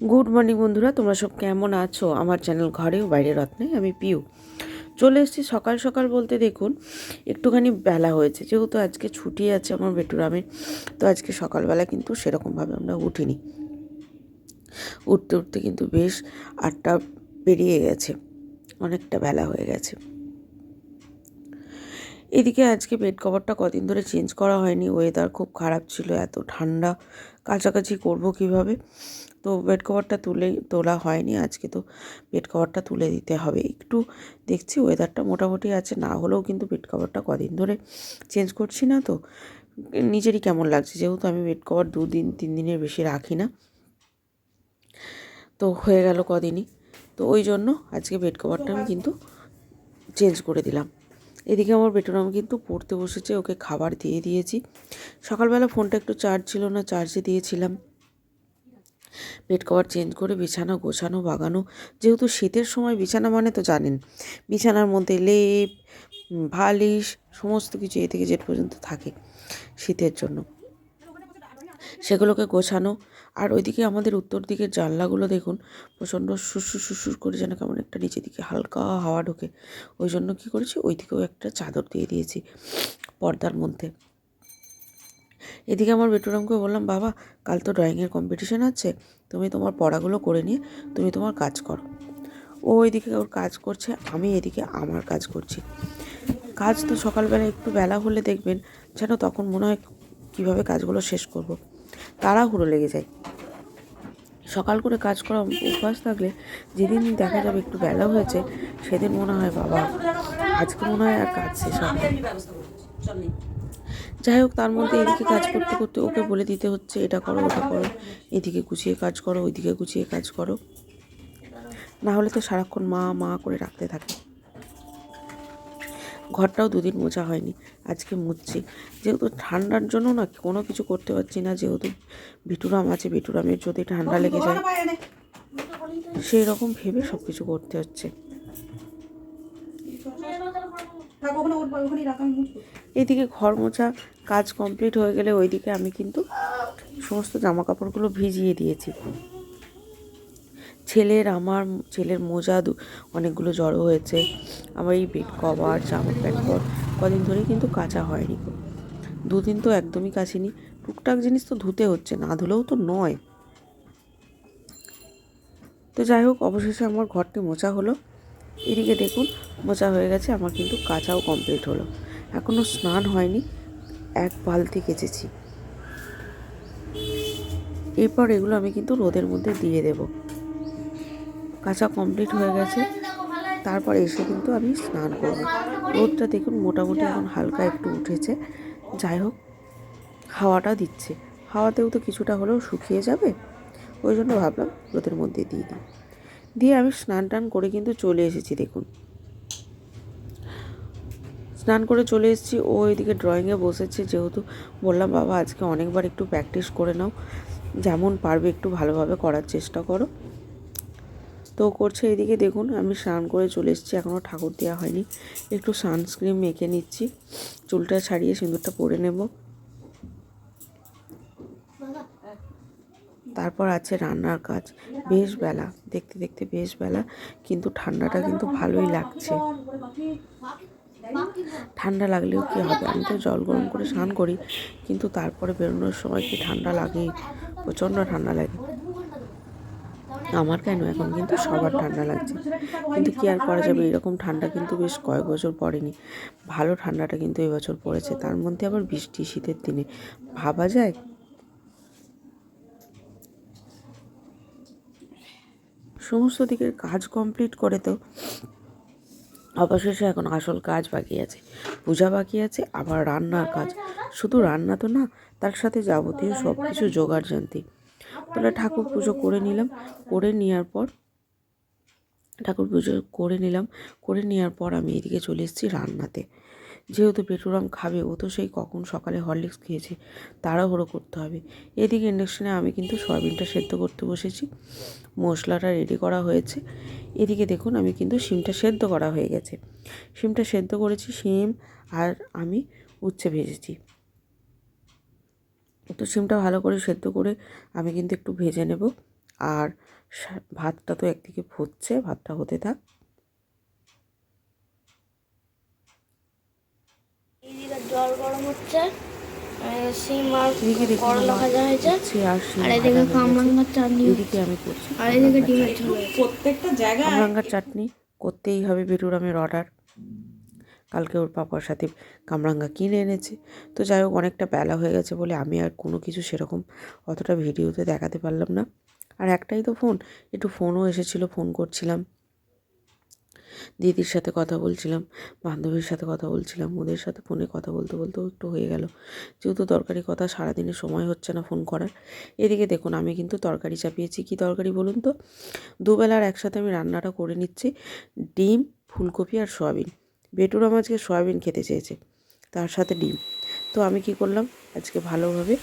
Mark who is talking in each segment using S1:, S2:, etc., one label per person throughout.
S1: Good morning বন্ধুরা, তোমরা সব কেমন আছো? আমার চ্যানেল ঘরে ও বাইরে রত্নে আমি পিউ চলে এসেছি। সকাল সকাল বলতে দেখুন একটুখানি বেলা হয়েছে, যেহেতু আজকে ছুটি আছে আমার বেটুরামের, তো আজকে সকালবেলা কিন্তু সেরকমভাবে আমরা উঠিনি। উঠতে উঠতে কিন্তু বেশ 8টা পেরিয়ে গেছে, অনেকটা বেলা হয়ে গেছে। এদিকে আজকে বেড কভারটা কদিন ধরে চেঞ্জ করা হয়নি, ওয়েদার খুব খারাপ ছিল, এত ঠান্ডা, কাছাকাছি করব কিভাবে, তো বেড কভারটা তোলা হয়নি। আজকে তো বেড কভারটা তুলে দিতে হবে। একটু দেখছি ওয়েদারটা মোটামুটি আছে, না হলেও কিন্তু বেড কভারটা কদিন ধরে চেঞ্জ করছি না, তো নিজেরই কেমন লাগছে, যেহেতু আমি বেড কভার 2-3 দিনের বেশি রাখি না, তো হয়ে গেল কদিনই, তো ওই জন্য আজকে বেড কভারটা আমি কিন্তু চেঞ্জ করে দিলাম। এদিকে আমার বেটুরাম কিন্তু পড়তে বসেছে, ওকে খাবার দিয়ে দিয়েছি। সকালবেলা ফোনটা একটু চার্জ ছিল না, চার্জে দিয়েছিলাম। বেড কভার চেঞ্জ করে বিছানা গোছানো বাগানো, যেহেতু শীতের সময় বিছানা মানে তো জানেন, বিছানার মধ্যে লেপ বালিশ সমস্ত কিছু এ থেকে জেড পর্যন্ত থাকে শীতের জন্য, সেগুলোকে গোছানো। আর ওইদিকে আমাদের উত্তর দিকের জানলাগুলো দেখুন প্রচণ্ড সুসুর সুসুর করে, যেন কেমন একটা নিচের দিকে হালকা হাওয়া ঢোকে, ওই জন্য কী করেছি ওই দিকেও একটা চাদর দিয়ে দিয়েছি পর্দার মধ্যে। এদিকে আমার বেটুরামকে বললাম, বাবা কাল তো ড্রয়িংয়ের কম্পিটিশান আছে, তুমি তোমার পড়াগুলো করে নিয়ে তুমি তোমার কাজ করো। ও ওইদিকে ওর কাজ করছে, আমি এদিকে আমার কাজ করছি। কাজ তো সকালবেলা একটু বেলা হলে দেখবেন যেন তখন মনে হয় কীভাবে কাজগুলো শেষ করব, তাড়াহুড়ো লেগে যায়। সকাল করে কাজ করা অভ্যাস থাকলে যেদিন দেখা যাবে একটু বেলা হয়েছে, সেদিন মনে হয় বাবা আজকে মনে হয় আর কাজ শেষ হবে। যাই হোক, তার মধ্যে এদিকে কাজ করতে করতে ওকে বলে দিতে হচ্ছে এটা করো ওটা করো, এদিকে গুছিয়ে কাজ করো ওইদিকে গুছিয়ে কাজ করো, না হলে তো সারাক্ষণ মা মা করে রাখতে থাকে। ঘরটাও 2 দিন মোছা হয়নি, আজকে মুছছি, যেহেতু ঠান্ডার জন্য না কোনো কিছু করতে পারছি না, যেহেতু বিটুরাম আছে, বিটুরামের যদি ঠান্ডা লেগে যায় সেই রকম ভেবে সব কিছু করতে হচ্ছে। এইদিকে ঘর মোছা কাজ কমপ্লিট হয়ে গেলে ওইদিকে আমি কিন্তু সমস্ত জামা কাপড়গুলো ভিজিয়ে দিয়েছি। ছেলের মোজা অনেকগুলো জড়ো হয়েছে, আমার এই বেড কভার জামা প্যান্ট কদিন ধরেই কিন্তু কাচা হয়নি, 2 দিন তো একদমই কাচিনি। টুকটাক জিনিস তো ধুতে হচ্ছে, না ধুলেও তো নয়। তো যাই হোক, অবশেষে আমার ঘরটি মোছা হলো। এদিকে দেখুন মোছা হয়ে গেছে, আমার কিন্তু কাচাও কমপ্লিট হলো। এখনও স্নান হয়নি, 1 বালতি কেচেছি। এরপর এগুলো আমি কিন্তু রোদের মধ্যে দিয়ে দেব। কাচা কমপ্লিট হয়ে গেছে, তারপর এসে কিন্তু আমি স্নান করব। রোদটা দেখুন মোটামুটি এখন হালকা একটু উঠেছে, যাই হোক হাওয়াটা দিচ্ছে, হাওয়াতেও তো কিছুটা হলেও শুকিয়ে যাবে, ওই জন্য ভাবলাম রোদের মধ্যে দিয়ে আমি স্নান টান করে কিন্তু চলে এসেছি। দেখুন স্নান করে চলে এসেছি, ও এদিকে ড্রয়িংয়ে বসেছে, যেহেতু বললাম বাবা আজকে অনেকবার একটু প্র্যাকটিস করে নাও, যেমন পারবে একটু ভালোভাবে করার চেষ্টা করো, তো করছে। এদিকে দেখুন আমি স্নান করে চলে এসেছি, এখনও ঠাকুর দেওয়া হয়নি, একটু সানস্ক্রিন মেখে নিচ্ছি, চুলটা ছাড়িয়ে সিঁদুরটা পরে নেব। তারপর আছে রান্নার কাজ। বেশ বেলা, দেখতে দেখতে বেশ বেলা, কিন্তু ঠান্ডাটা কিন্তু ভালোই লাগছে। ঠান্ডা লাগলেও কি হবে, আমি তো জল গরম করে স্নান করি, কিন্তু তারপরে বেরোনোর সময় কি ঠান্ডা লাগেই, প্রচণ্ড ঠান্ডা লাগে। আমার কেন, এখন কিন্তু সবার ঠান্ডা লাগছে, কিন্তু কি আর করা যাবে, এরকম ঠান্ডা কিন্তু বেশ কয়েক বছর পড়েনি। ভালো ঠান্ডাটা কিন্তু এবছর পড়েছে, তার মধ্যে আবার বৃষ্টি শীতের দিনে, ভাবা যায়। সমস্ত দিকের কাজ কমপ্লিট করে তো অবশেষে এখন আসল কাজ বাকি আছে, পূজা বাকি আছে, আবার রান্নার কাজ। শুধু রান্না তো না, তার সাথে যাবতীয় সব কিছু জোগাড় জানতি। তাহলে ঠাকুর পুজো করে নিলাম, করে নেওয়ার পর ঠাকুর পুজো করে নেওয়ার পর আমি এদিকে চলে এসেছি রান্নাতে। যেহেতু পেটুরাম খাবে, ও তো সেই কখন সকালে হরলিক্স খেয়েছে, তাড়াহুড়ো করতে হবে। এদিকে ইন্ডাকশানে আমি কিন্তু সয়াবিনটা সেদ্ধ করতে বসেছি, মশলাটা রেডি করা হয়েছে। এদিকে দেখুন আমি কিন্তু শিমটা সেদ্ধ করা হয়ে গেছে, শিমটা সেদ্ধ করেছি, শিম আর আমি উচ্ছে ভেজেছি। তো শিমটা ভালো করে সেদ্ধ করে আমি কিন্তু একটু ভেজে নেব, আর ভাতটা তো একদিকে ফুটছে, ভাতটা হতে থাক।
S2: এইদিকে জল গরম হচ্ছে, সিম আর করলা ভাজা হয়েছে, আর এদিকে কামরাঙ্গার চাটনি,
S1: এদিকে আমি করছি
S2: আর এদিকে ডিমের ঝোল।
S3: প্রত্যেকটা জায়গায়
S1: কামরাঙ্গার চাটনি করতেই হবে, বেটুরামের অর্ডার। কালকে ওর পাপার সাথে কামরাঙ্গা কিনে এনেছে। তো যাই হোক, অনেকটা বেলা হয়ে গেছে বলে আমি আর কোনো কিছু সেরকম অতটা ভিডিওতে দেখাতে পারলাম না। আর একটাই তো ফোন, একটু ফোনও এসেছিলো, ফোন করছিলাম, দিদির সাথে কথা বলছিলাম, বান্ধবীর সাথে কথা বলছিলাম, ওদের সাথে ফোনে কথা বলতে বলতেও একটু হয়ে গেল। যেহেতু তরকারি কথা সারাদিনে সময় হচ্ছে না ফোন করার। এদিকে দেখুন আমি কিন্তু তরকারি চাপিয়েছি। কী তরকারি বলুন তো? দুবেলার একসাথে আমি রান্নাটা করে নিচ্ছি, ডিম, ফুলকপি আর সয়াবিন। বেটুরাম আজকে সয়াবিন খেতে চেয়েছে, তার সাথে ডিম। তো আমি কি করলাম, আজকে ভালোভাবে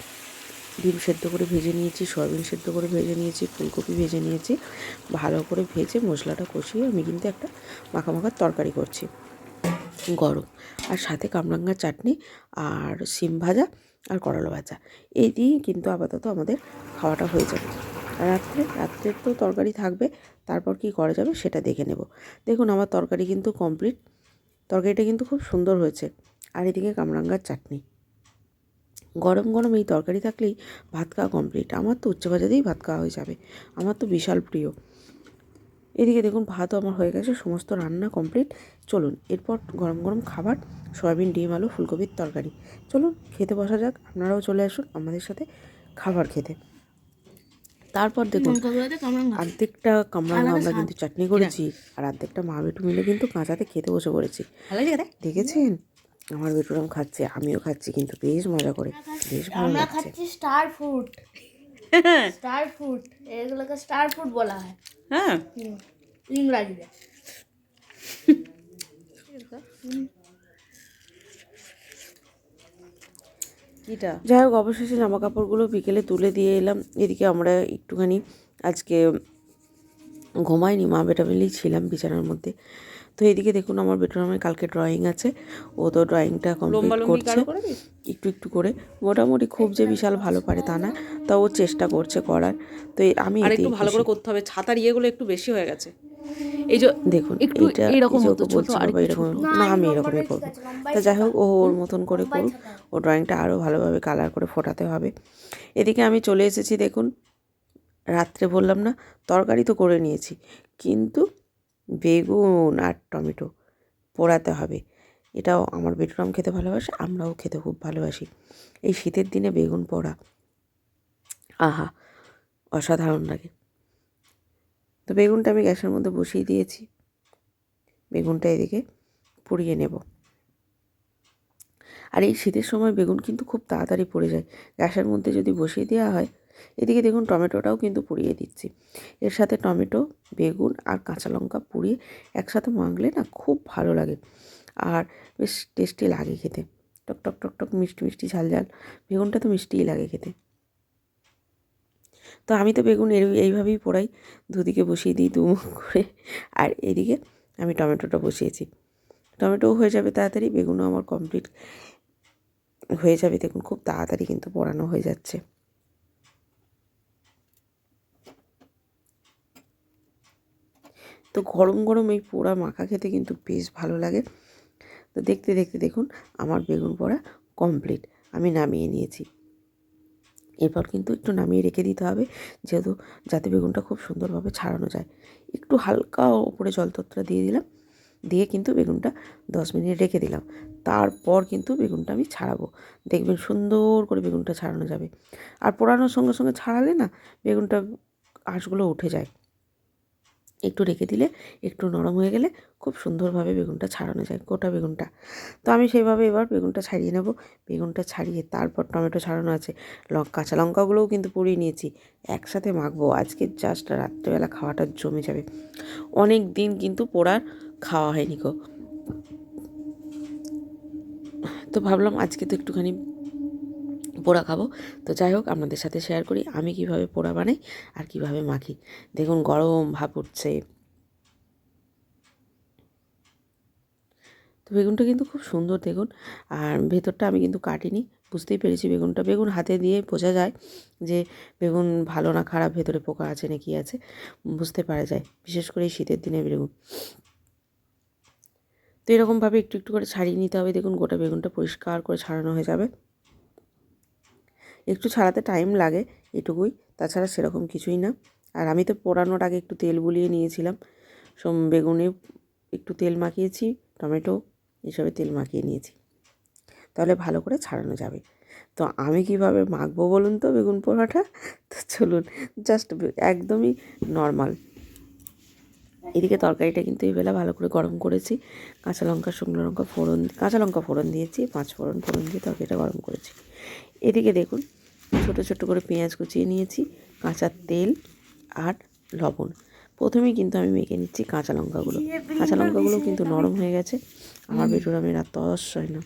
S1: ডিম সেদ্ধ করে ভেজে নিয়েছি, সয়াবিন সেদ্ধ করে ভেজে নিয়েছি, ফুলকপি ভেজে নিয়েছি। ভালো করে ভেজে মশলাটা কষিয়ে আমি কিন্তু একটা মাখা তরকারি করছি গরম, আর সাথে কামরাঙ্গার চাটনি আর সিম ভাজা আর করলা ভাজা। এই দিয়েই কিন্তু আপাতত আমাদের খাওয়াটা হয়ে যাবে। রাত্রের তো তরকারি থাকবে, তারপর কি করা যাবে সেটা দেখে নেব। দেখুন আমার তরকারি কিন্তু কমপ্লিট, তরকারিটা কিন্তু খুব সুন্দর হয়েছে। আর এদিকে কামরাঙ্গার চাটনি, গরম গরম এই তরকারি থাকলেই ভাত খাওয়া কমপ্লিট। আমার তো উচ্চ ভাজা দিয়েই ভাত খাওয়া হয়ে যাবে, আমার তো বিশাল প্রিয়। এদিকে দেখুন ভাতও আমার হয়ে গেছে, সমস্ত রান্না কমপ্লিট। চলুন এরপর গরম গরম খাবার, সয়াবিন, ডিম, আলু, ফুলকপির তরকারি। চলুন খেতে বসা যাক, আপনারাও চলে আসুন আমাদের সাথে খাবার খেতে। তারপর দেখুন অর্ধেকটা কামরাঙ্গা আমরা কিন্তু চাটনি করেছি, আর অর্ধেকটা মা বেটু মিলে কিন্তু কাঁচাতে খেতে বসে পড়েছি। দেখেছেন আমার বেটুরাম খাচ্ছে, আমিও খাচ্ছি, কিন্তু বেশ মজা করে, বেশ ভালো
S2: আমরা
S1: লাগছে।
S2: খাচ্ছি স্টার ফ্রুট। স্টার ফ্রুট, এগুলোকে স্টার ফ্রুট বলা হয়।
S3: হ্যাঁ,
S2: ইংরাজিতে।
S1: যাই হোক, অবশেষে জামা কাপড়গুলো বিকেলে তুলে দিয়ে এলাম। এদিকে আমরা একটুখানি আজকে ঘুমাইনি, মা বেটা মিলেই ছিলাম বিছানার মধ্যে। তো এদিকে দেখুন আমার বেটুরামের কালকে ড্রয়িং আছে, ও তো ড্রয়িংটা কমপ্লিট করছে একটু একটু করে। মোটামুটি খুব যে বিশাল ভালো পারে তা না, তা ও চেষ্টা করছে করার। তো আমি
S3: আর একটু ভালো করে করতে হবে, ছাতার ইয়েগুলো একটু বেশি হয়ে গেছে। এই যে
S1: দেখুন
S3: একটু
S1: এইটা
S3: এইরকম
S1: ওকে বলছি বাবা এরকম, না আমি এরকমই করবো। তা যাই হোক, ও ওর মতন করে করুক, ও ড্রয়িংটা আরও ভালোভাবে কালার করে ফোটাতে হবে। এদিকে আমি চলে এসেছি, দেখুন রাত্রে বললাম না তরকারি তো করে নিয়েছি, কিন্তু বেগুন আর টমেটো পোড়াতে হবে। এটাও আমার বেটুরাম খেতে ভালোবাসে, আমরাও খেতে খুব ভালোবাসি। এই শীতের দিনে বেগুন পোড়া, আহা, অসাধারণ লাগে। তো বেগুনটা আমি গ্যাসের মধ্যে বসিয়ে দিয়েছি, বেগুনটা এদিকে পুড়িয়ে নেব। আর এই শীতের সময় বেগুন কিন্তু খুব তাড়াতাড়ি পড়ে যায় গ্যাসের মধ্যে যদি বসিয়ে দেওয়া হয়। এদিকে দেখুন টমেটোটাও কিন্তু পুড়িয়ে দিচ্ছি। এর সাথে টমেটো, বেগুন আর কাঁচা লঙ্কা পুড়িয়ে একসাথে মাখলে না খুব ভালো লাগে, আর বেশ টেস্টি লাগে খেতে। টক টক টক টক, মিষ্টি মিষ্টি, ঝাল ঝাল, বেগুনটা তো মিষ্টিই লাগে খেতে। তো আমি তো বেগুন এইভাবেই পোড়াই, দুদিকে বসিয়ে দিই দুমুখ করে। আর এদিকে আমি টমেটোটা বসিয়েছি, টমেটোও হয়ে যাবে তাড়াতাড়ি, বেগুনও আমার কমপ্লিট হয়ে যাবে। দেখুন খুব তাড়াতাড়ি কিন্তু পোড়ানো হয়ে যাচ্ছে। তো গরম গরম এই পোড়া মাখা খেতে কিন্তু বেশ ভালো লাগে। তো দেখতে দেখতে দেখুন আমার বেগুন পোড়া কমপ্লিট, আমি নামিয়ে নিয়েছি। এরপর কিন্তু একটু নামিয়ে রেখে দিতে হবে, যেহেতু যাতে বেগুনটা খুব সুন্দরভাবে ছাড়ানো যায়। একটু হালকা ওপরে জলতত্রা দিয়ে দিলাম, দিয়ে কিন্তু বেগুনটা 10 মিনিট রেখে দিলাম। তারপর কিন্তু বেগুনটা আমি ছাড়াবো, দেখবেন সুন্দর করে বেগুনটা ছাড়ানো যাবে। আর পোড়ানোর সঙ্গে সঙ্গে ছাড়ালে না বেগুনটা আঁশগুলো উঠে যায়। একটু রেখে দিলে একটু নরম হয়ে গেলে খুব সুন্দরভাবে বেগুনটা ছাড়ানো যায়, গোটা বেগুনটা। তো আমি সেইভাবে এবার বেগুনটা ছাড়িয়ে নেব। বেগুনটা ছাড়িয়ে তারপর টমেটো ছাড়ানো আছে, কাঁচা লঙ্কাগুলোও কিন্তু পুড়িয়ে নিয়েছি, একসাথে মাখবো। আজকে জাস্ট রাত্রেবেলা খাওয়াটা জমে যাবে। অনেক দিন কিন্তু পোড়ার খাওয়া হয়নি গো, তো ভাবলাম আজকে তো একটুখানি পোড়া খাবো। তো যাই হোক, আপনাদের সাথে শেয়ার করি আমি কিভাবে পোড়া বানাই আর কিভাবে মাখি। দেখুন গরম ভাপ উঠছে। তো বেগুনটা কিন্তু খুব সুন্দর দেখুন, আর ভেতরটা আমি কিন্তু কাটিনি, বুঝতেই পেরেছি বেগুন হাতে দিয়ে বোঝা যায় যে বেগুন ভালো না খারাপ, ভেতরে পোকা আছে না কি আছে বুঝতে পারা যায়, বিশেষ করে এই শীতের দিনে বেগুন। তো এরকমভাবে একটু একটু করে ছাড়িয়ে নিতে হবে। দেখুন গোটা বেগুনটা পরিষ্কার করে ছাড়ানো হয়ে যাবে। একটু ছাড়াতে টাইম লাগে এটুকুই, তাছাড়া সেরকম কিছুই না। আর আমি তো পোড়ানোর আগে একটু তেল বুলিয়ে নিয়েছিলাম, বেগুনে একটু তেল মাখিয়েছি, টমেটো এসবে তেল মাখিয়ে নিয়েছি, তাহলে ভালো করে ছাড়ানো যাবে। তো আমি কিভাবে মাখবো বলুন তো বেগুন পোড়াটা? তো চলুন, জাস্ট একদমই নর্মাল। এদিকে তরকারিটা কিন্তু এই বেলা ভালো করে গরম করেছি, কাঁচা লঙ্কা শুকনো লঙ্কা কাঁচা লঙ্কা ফোড়ন দিয়েছি, 5 ফোড়ন দিয়ে তরকারিটা গরম করেছি। এদিকে দেখুন ছোটো ছোটো করে পেঁয়াজ কুচিয়ে নিয়েছি, কাঁচা তেল আর লবণ। প্রথমেই কিন্তু আমি মেখে নিচ্ছি কাঁচা লঙ্কাগুলো কিন্তু নরম হয়ে গেছে, আমার বেটুরামের আর তস হয় না।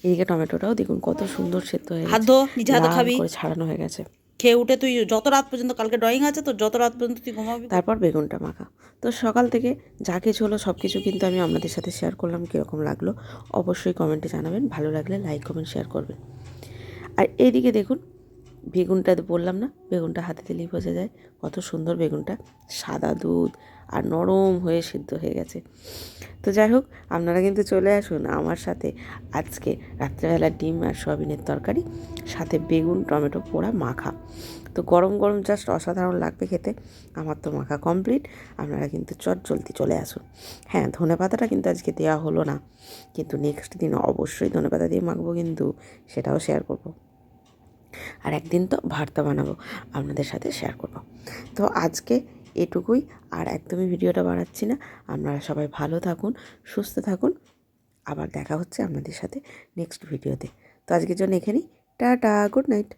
S1: এদিকে টমেটোটাও দেখুন কত সুন্দর সেদ্ধ হয়ে
S3: হাত
S1: গেছে,
S3: ধো, নিজে হাতে
S1: লাল
S3: খাবি।
S1: করে ছাড়ানো হয়ে গেছে।
S3: খেয়ে উঠে তুই যত রাত পর্যন্ত, কালকে ড্রয়িং আছে তো, যত রাত পর্যন্ত তুই ঘুমাবি।
S1: তারপর বেগুনটা মাখা। তো সকাল থেকে যা কিছু হলো সব কিছু কিন্তু আমি আপনাদের সাথে শেয়ার করলাম। কীরকম লাগলো অবশ্যই কমেন্টে জানাবেন, ভালো লাগলে লাইক কমেন্ট শেয়ার করবেন। আর এইদিকে দেখুন বেগুনটা বললাম না, বেগুনটা হাতে দিলেই বোঝা যায় কত সুন্দর বেগুনটা, সাদা দুধ আর নরম হয়ে সিদ্ধ হয়ে গেছে। তো যাই হোক, আপনারা কিন্তু চলে আসুন আমার সাথে আজকে রাত্রেবেলা ডিম আর সয়াবিনের তরকারি, সাথে বেগুন টমেটো পোড়া মাখা। তো গরম গরম জাস্ট অসাধারণ লাগবে খেতে। আমার তো মাখা কমপ্লিট, আপনারা কিন্তু জলদি চলে আসুন। হ্যাঁ, ধনেপাতাটা কিন্তু আজকে দেওয়া হলো না, কিন্তু নেক্সট দিন অবশ্যই ধনেপাতা দিয়ে মাখবো, কিন্তু সেটাও শেয়ার করব। আর একদিন তো ভর্তা বানাবো, আপনাদের সাথে শেয়ার করব। তো আজকে এটুকুই, আর একদমই ভিডিওটা বাড়াচ্ছি না। আপনারা সবাই ভালো থাকুন, সুস্থ থাকুন, আবার দেখা হচ্ছে আপনাদের সাথে নেক্সট ভিডিওতে। তো আজকের জন্য এখানেই, টাটা, গুড নাইট।